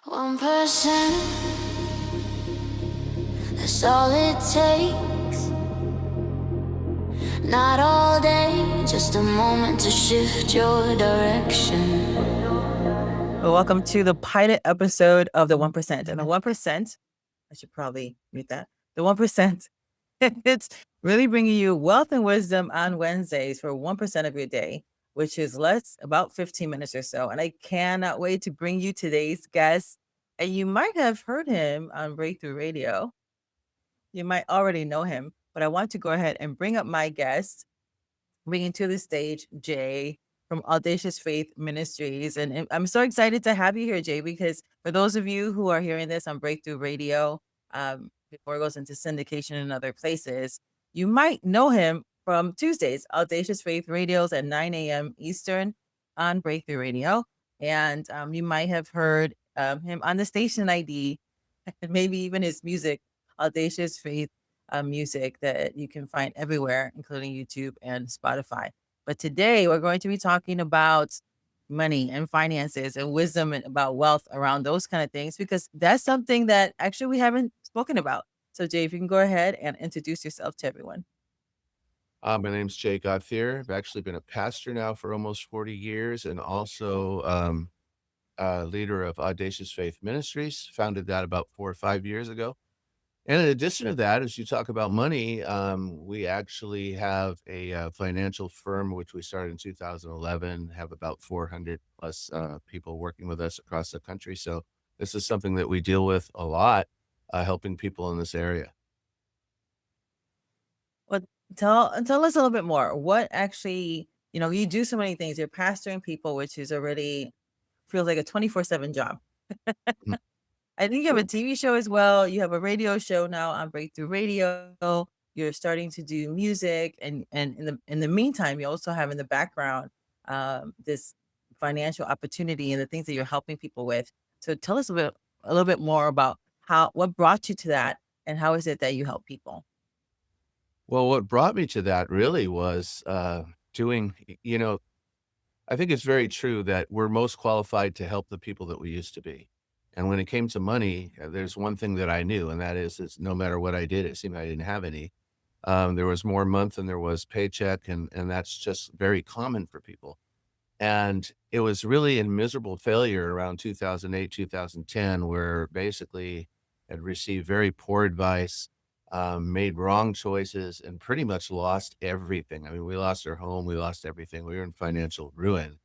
1%, that's all it takes. Not all day, just a moment to shift your direction. Well, welcome to the pilot episode of the 1%. And the 1%, I should probably mute that. The 1%, it's really bringing you wealth and wisdom on Wednesdays for 1% of your day, which is about 15 minutes or so. And I cannot wait to bring you today's guest. And you might have heard him on Breakthrough Radio. You might already know him, but I want to go ahead and bring up my guest, bringing to the stage Jay from Audacious Faith Ministries. And I'm so excited to have you here, Jay, because for those of you who are hearing this on Breakthrough Radio, before it goes into syndication and other places, you might know him from Tuesdays, Audacious Faith Radios at 9 a.m. Eastern on Breakthrough Radio. And you might have heard him on the station ID, and maybe even his music, Audacious Faith music that you can find everywhere, including YouTube and Spotify. But today we're going to be talking about money and finances and wisdom and about wealth around those kind of things, because that's something that actually we haven't spoken about. So Jay, if you can go ahead and introduce yourself to everyone. My name's Jay Gauthier. I've actually been a pastor now for almost 40 years and also leader of Audacious Faith Ministries. Founded that about 4 or 5 years ago. And in addition to that, as you talk about money, we actually have a financial firm, which we started in 2011, have about 400 plus people working with us across the country. So this is something that we deal with a lot, helping people in this area. Well, tell us a little bit more. What actually, you do so many things. You're pastoring people, which is already feels like a 24/7 job. Mm. I think you have a TV show as well. You have a radio show now on Breakthrough Radio. You're starting to do music, and in the meantime, you also have in the background this financial opportunity and the things that you're helping people with. So tell us a little bit more about what brought you to that, and how is it that you help people? Well, what brought me to that really was doing, I think it's very true that we're most qualified to help the people that we used to be. And when it came to money, there's one thing that I knew, and that is no matter what I did, it seemed I didn't have any. There was more month than there was paycheck, and that's just very common for people. And it was really in miserable failure around 2008, 2010, where basically had received very poor advice, made wrong choices, and pretty much lost everything. I mean, we lost our home, we lost everything. We were in financial ruin.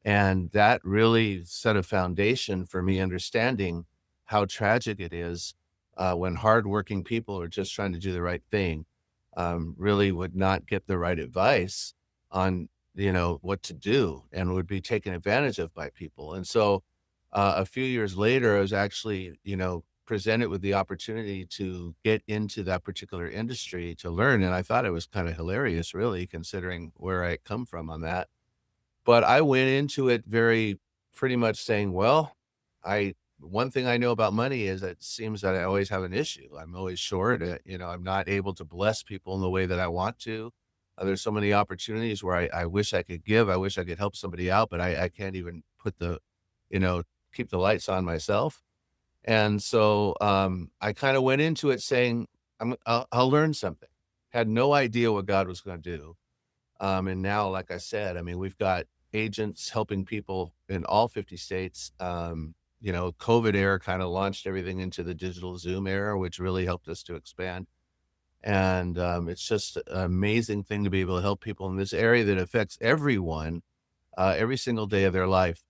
And that really set a foundation for me understanding how tragic it is when hardworking people are just trying to do the right thing, really would not get the right advice on, what to do and would be taken advantage of by people. And so a few years later, I was actually, presented with the opportunity to get into that particular industry to learn. And I thought it was kind of hilarious, really, considering where I come from on that. But I went into it very pretty much saying, well, one thing I know about money is it seems that I always have an issue. I'm always short. I'm not able to bless people in the way that I want to. There's so many opportunities where I wish I could give. I wish I could help somebody out, but I can't even keep the lights on myself. And so I kind of went into it saying, I'll learn something. Had no idea what God was going to do. And now, like I said, I mean, we've got agents helping people in all 50 states. COVID era kind of launched everything into the digital Zoom era, which really helped us to expand. And it's just an amazing thing to be able to help people in this area that affects everyone every single day of their life.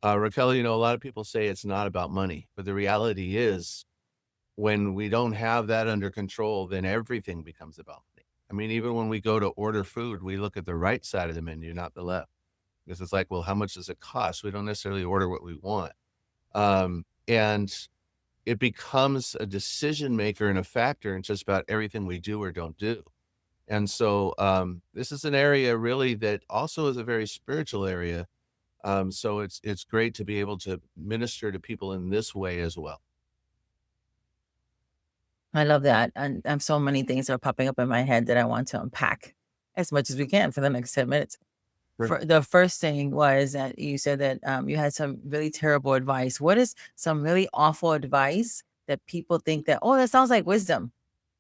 Raquel, a lot of people say it's not about money, but the reality is when we don't have that under control, then everything becomes about money. I mean, even when we go to order food, we look at the right side of the menu, not the left. Because it's like, well, how much does it cost? We don't necessarily order what we want. And it becomes a decision maker and a factor in just about everything we do or don't do. And so this is an area really that also is a very spiritual area. So it's great to be able to minister to people in this way as well. I love that. And so many things are popping up in my head that I want to unpack as much as we can for the next 10 minutes. The first thing was that you said that you had some really terrible advice. What is some really awful advice that people think that, oh, that sounds like wisdom,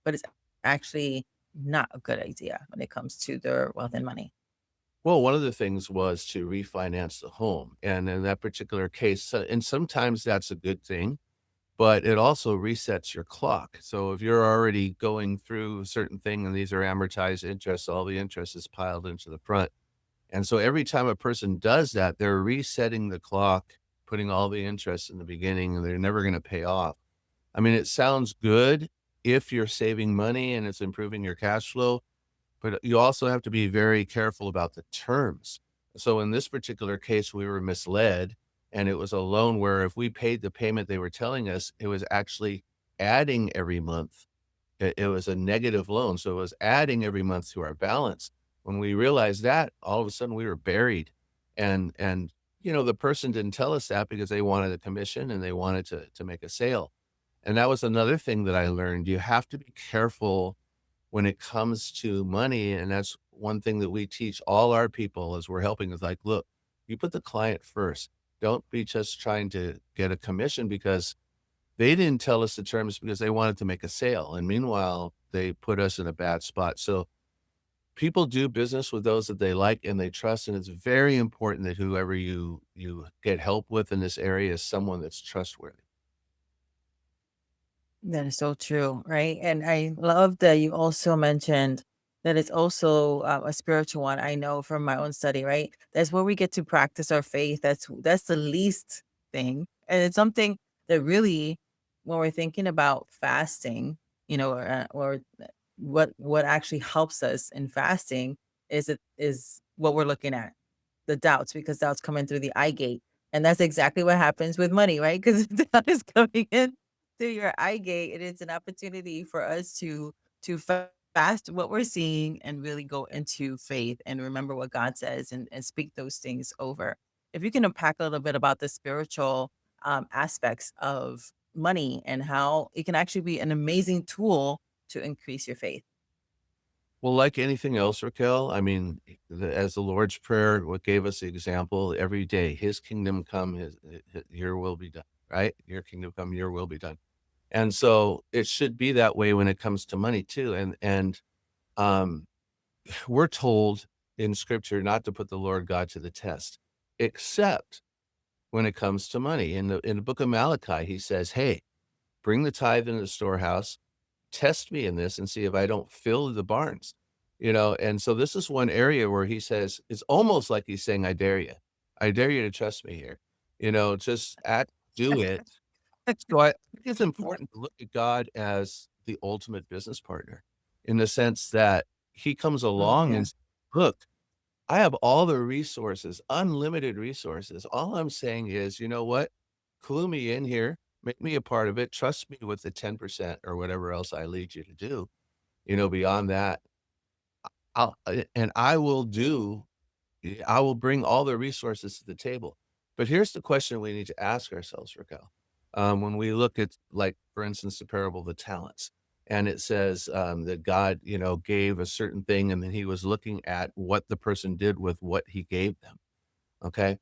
but it's actually not a good idea when it comes to their wealth and money? Well, one of the things was to refinance the home, and in that particular case, and sometimes that's a good thing, but it also resets your clock. So if you're already going through a certain thing and these are amortized interest, all the interest is piled into the front. And so every time a person does that, they're resetting the clock, putting all the interest in the beginning, and they're never going to pay off. I mean, it sounds good if you're saving money and it's improving your cash flow, but you also have to be very careful about the terms. So in this particular case, we were misled, and it was a loan where if we paid the payment they were telling us, it was actually adding every month. It was a negative loan, so it was adding every month to our balance. When we realized that, all of a sudden we were buried. And the person didn't tell us that because they wanted a commission and they wanted to make a sale. And that was another thing that I learned. You have to be careful when it comes to money, and that's one thing that we teach all our people as we're helping is like, look, you put the client first. Don't be just trying to get a commission because they didn't tell us the terms because they wanted to make a sale. And meanwhile, they put us in a bad spot. So people do business with those that they like and they trust. And it's very important that whoever you get help with in this area is someone that's trustworthy. That is so true, right? And I love that you also mentioned that it's also a spiritual one. I know from my own study, right? That's where we get to practice our faith. That's the least thing, and it's something that really, when we're thinking about fasting, or what actually helps us in fasting is what we're looking at, the doubts, because doubts come in through the eye gate, and that's exactly what happens with money, right? Because doubt is coming in through your eye gate, and it's an opportunity for us to fast what we're seeing and really go into faith and remember what God says and speak those things over. If you can unpack a little bit about the spiritual aspects of money and how it can actually be an amazing tool to increase your faith. Well, like anything else, Raquel, I mean, as the Lord's Prayer, what gave us the example every day, his kingdom come, your will be done, right? Your kingdom come, your will be done. And so it should be that way when it comes to money too. Um, we're told in scripture not to put the Lord God to the test, except when it comes to money. In the book of Malachi, he says, hey, bring the tithe into the storehouse, test me in this and see if I don't fill the barns, And so this is one area where he says, it's almost like he's saying, I dare you to trust me here, just do it. So I think it's important to look at God as the ultimate business partner in the sense that he comes Oh, along and yeah. says, look, I have all the resources, unlimited resources. All I'm saying is, you know what? Clue me in here, make me a part of it, trust me with the 10% or whatever else I lead you to do. Beyond that, and I will bring all the resources to the table. But here's the question we need to ask ourselves, Raquel. When we look at, like, for instance, the parable of the talents, and it says that God, gave a certain thing, and then he was looking at what the person did with what he gave them. Okay.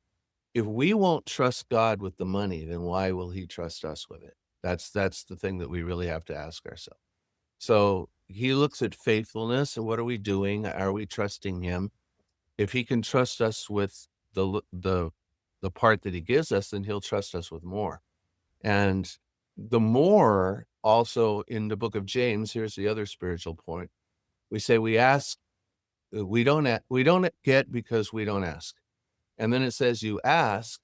If we won't trust God with the money, then why will he trust us with it? That's the thing that we really have to ask ourselves. So he looks at faithfulness and what are we doing? Are we trusting him? If he can trust us with the part that he gives us, then he'll trust us with more. And the more also in the book of James, here's the other spiritual point. We say we ask, we don't get because we don't ask. And then it says you ask,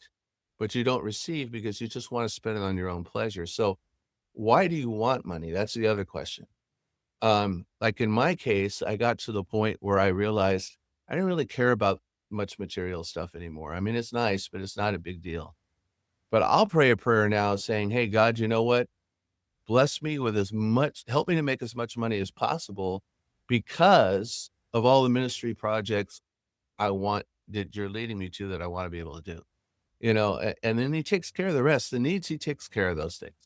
but you don't receive because you just want to spend it on your own pleasure. So why do you want money? That's the other question. Like in my case, I got to the point where I realized I didn't really care about much material stuff anymore. I mean, it's nice, but it's not a big deal. But I'll pray a prayer now saying, hey, God, you know what? Bless me with help me to make as much money as possible because of all the ministry projects I want that you're leading me to that I want to be able to do, and then he takes care of the rest, the needs, he takes care of those things.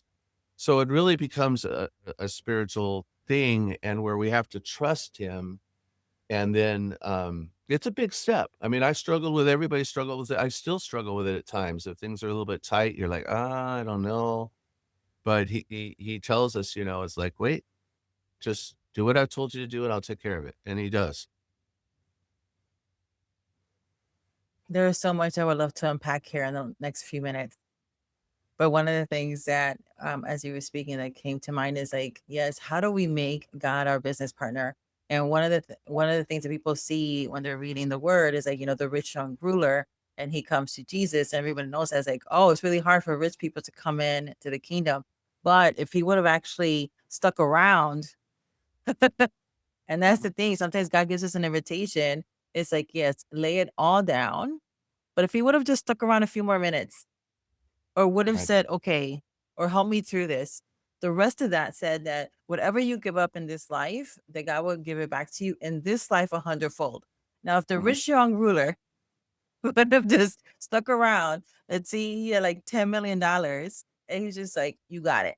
So it really becomes a spiritual thing and where we have to trust him And then, it's a big step. I mean, I struggled with everybody struggled with it. I still struggle with it at times. If things are a little bit tight, you're like, "Ah, I don't know." But he tells us, it's like, "Wait, just do what I told you to do, and I'll take care of it." And he does. There is so much I would love to unpack here in the next few minutes. But one of the things that, as you were speaking, that came to mind is like, yes, how do we make God our business partner? And one of the things that people see when they're reading the word is like, the rich young ruler, and he comes to Jesus, and everybody knows as like, oh, it's really hard for rich people to come in to the kingdom. But if he would have actually stuck around, and that's the thing, sometimes God gives us an invitation. It's like, yes, lay it all down. But if he would have just stuck around a few more minutes, or would have Right. said, okay, or help me through this. The rest of that said that whatever you give up in this life, that God will give it back to you in this life 100-fold. Now, if the Mhm. rich young ruler would have just stuck around, let's see, he had like $10 million, and he's just like, you got it.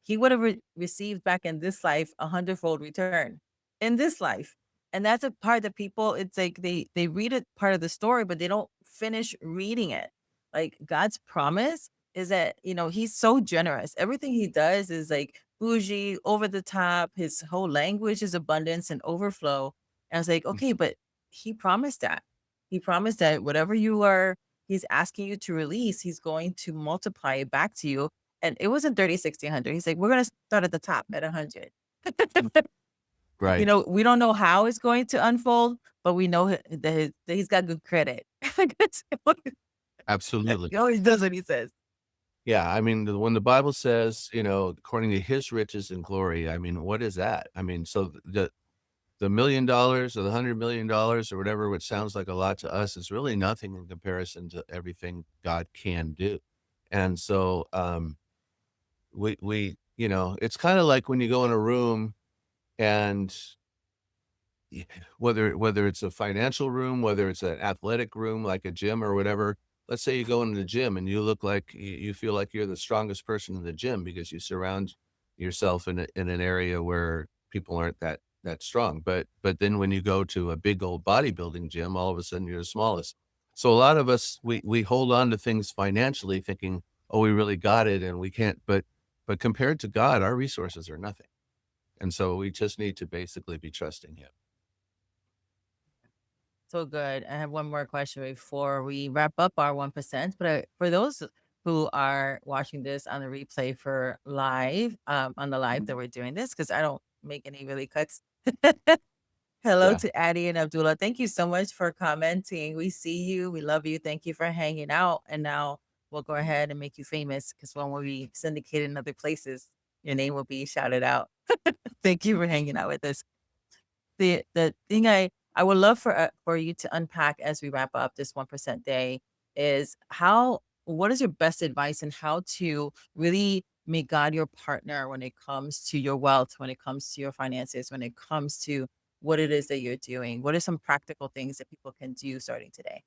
He would have received back in this life 100-fold return in this life. And that's a part that people, it's like they read it part of the story, but they don't finish reading it. Like God's promise is that, he's so generous. Everything he does is like bougie, over the top. His whole language is abundance and overflow. And I was like, okay, but he promised that. He promised that whatever he's asking you to release, he's going to multiply it back to you. And it wasn't 30, 60, 100. He's like, we're going to start at the top at 100. Right. We don't know how it's going to unfold, but we know that he's got good credit. Absolutely. He always does what he says. Yeah, I mean, when the Bible says, according to his riches and glory, I mean, what is that? I mean, so the $1 million or the $100 million or whatever, which sounds like a lot to us, is really nothing in comparison to everything God can do. And so, it's kind of like when you go in a room and whether it's a financial room, whether it's an athletic room like a gym or whatever. Let's say you go into the gym and you look like you feel like you're the strongest person in the gym because you surround yourself in an area where people aren't that strong. But then when you go to a big old bodybuilding gym, all of a sudden you're the smallest. So a lot of us we hold on to things financially thinking, oh, we really got it and we can't, but compared to God, our resources are nothing. And so we just need to basically be trusting him. So good. I have one more question before we wrap up our 1%. But for those who are watching this on the replay for live, on the live that we're doing this, because I don't make any really cuts. Hello Yeah. to Addie and Abdullah. Thank you so much for commenting. We see you. We love you. Thank you for hanging out. And now we'll go ahead and make you famous, because when we syndicated in other places, your name will be shouted out. Thank you for hanging out with us. The thing I would love for you to unpack as we wrap up this 1% day is what is your best advice on how to really make God your partner when it comes to your wealth, when it comes to your finances, when it comes to what it is that you're doing? What are some practical things that people can do starting today?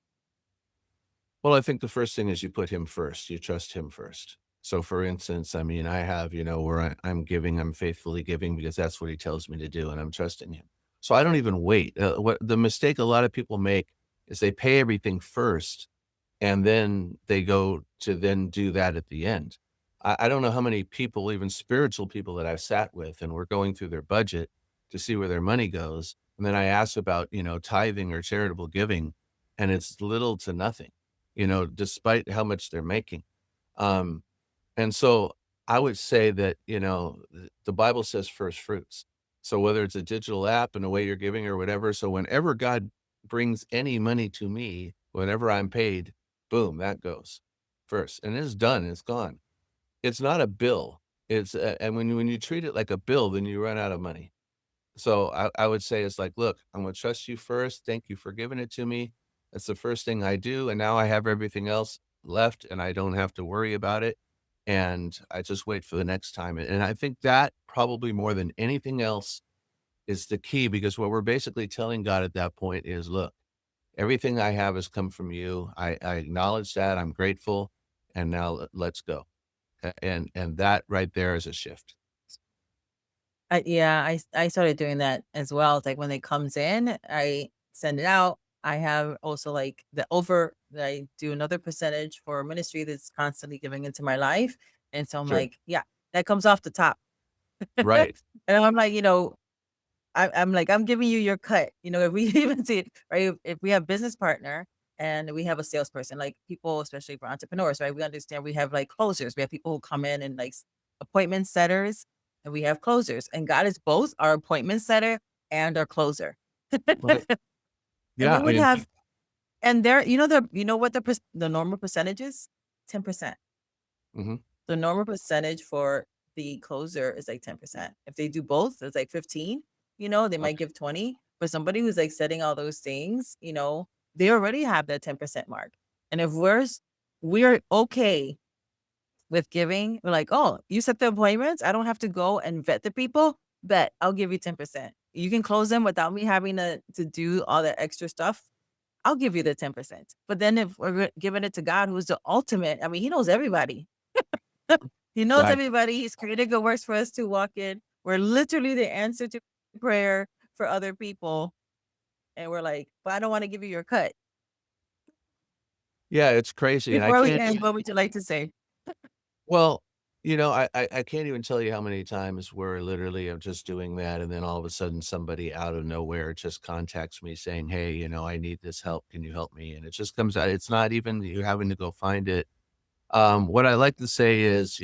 Well, I think the first thing is you put him first. You trust him first. So, for instance, I mean, I have, where I'm giving, I'm faithfully giving because that's what he tells me to do, and I'm trusting him. So I don't even wait. What the mistake a lot of people make is they pay everything first, and then they go to then do that at the end. I don't know how many people, even spiritual people that I've sat with, and we're going through their budget to see where their money goes. And then I ask about, tithing or charitable giving, and it's little to nothing, despite how much they're making. Um, and so I would say that, the Bible says first fruits. So whether it's a digital app and the way you're giving or whatever, so whenever God brings any money to me, whenever I'm paid, boom, that goes first. And it's done, it's gone. It's not a bill. And when you treat it like a bill, then you run out of money. So I would say it's like, look, I'm gonna trust you first. Thank you for giving it to me. That's the first thing I do. And now I have everything else left and I don't have to worry about it. And I just wait for the next time. And I think that probably more than anything else is the key because what we're basically telling God at that point is, look, everything I have has come from you. I acknowledge that. I'm grateful. And now let's go. And that right there is a shift. I started doing that as well. It's like when it comes in, I send it out. I have also like I do another percentage for ministry that's constantly giving into my life. And so I'm Sure. like, yeah, that comes off the top. Right. And I'm like, I'm like, I'm giving you your cut. If we even see it, right? If we have business partner and we have a salesperson, like people, especially for entrepreneurs, right? We understand we have like closers. We have people who come in and like appointment setters, and we have closers. And God is both our appointment setter and our closer. Well, And yeah, we I would mean, have, and what the normal percentage is? 10%. mhm, The normal percentage for the closer is like 10%. If they do both, it's like 15, they might okay. give 20. For somebody who's like setting all those things, they already have that 10% mark. And if we're okay with giving, we're like, oh, you set the appointments. I don't have to go and vet the people. Bet I'll give you 10%. You can close them without me having to do all that extra stuff. I'll give you the 10%. But then if we're giving it to God, who's the ultimate, I mean, he knows everybody. He knows Right. everybody. He's created good works for us to walk in. We're literally the answer to prayer for other people. And we're like, but I don't want to give you your cut. Yeah, it's crazy, and I Before we can't end, what would you like to say? well, I can't even tell you how many times where literally I'm just doing that, and then all of a sudden somebody out of nowhere just contacts me saying, "Hey, I need this help. Can you help me?" And it just comes out it's not even you having to go find it. What I like to say is,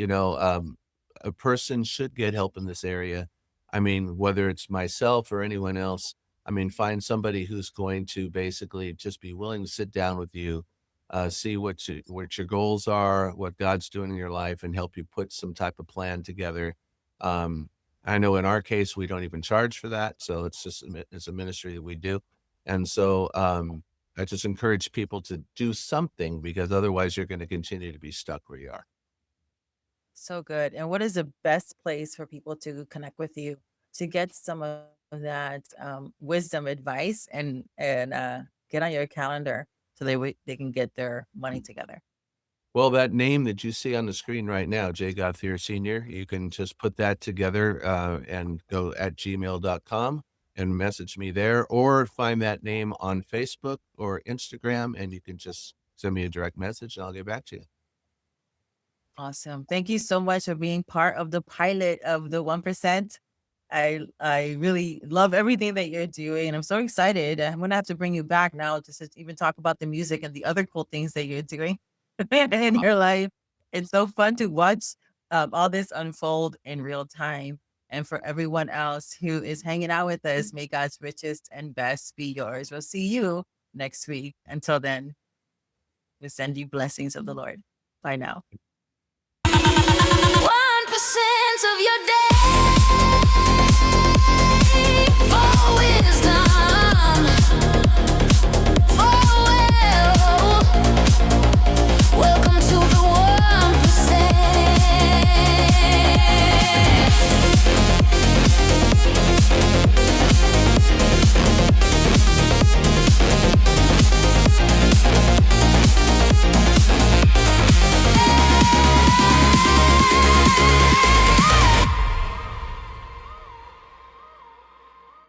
a person should get help in this area. I mean, whether it's myself or anyone else, I mean, find somebody who's going to basically just be willing to sit down with you, see what your goals are, what God's doing in your life, and help you put some type of plan together. Um, I know in our case, we don't even charge for that, so it's just it's a ministry that we do, and so I just encourage people to do something because otherwise you're gonna continue to be stuck where you are. So good. And what is the best place for people to connect with you to get some of that wisdom advice and get on your calendar so they can get their money together? Well, that name that you see on the screen right now, Jay Gauthier Sr., you can just put that together, and go at gmail.com and message me there, or find that name on Facebook or Instagram, and you can just send me a direct message, and I'll get back to you. Awesome. Thank you so much for being part of the pilot of the 1%. I really love everything that you're doing, and I'm so excited. I'm gonna have to bring you back now just to even talk about the music and the other cool things that you're doing in your life. It's so fun to watch all this unfold in real time. And for everyone else who is hanging out with us, may God's richest and best be yours. We'll see you next week. Until then, we send you blessings of the Lord. Bye now.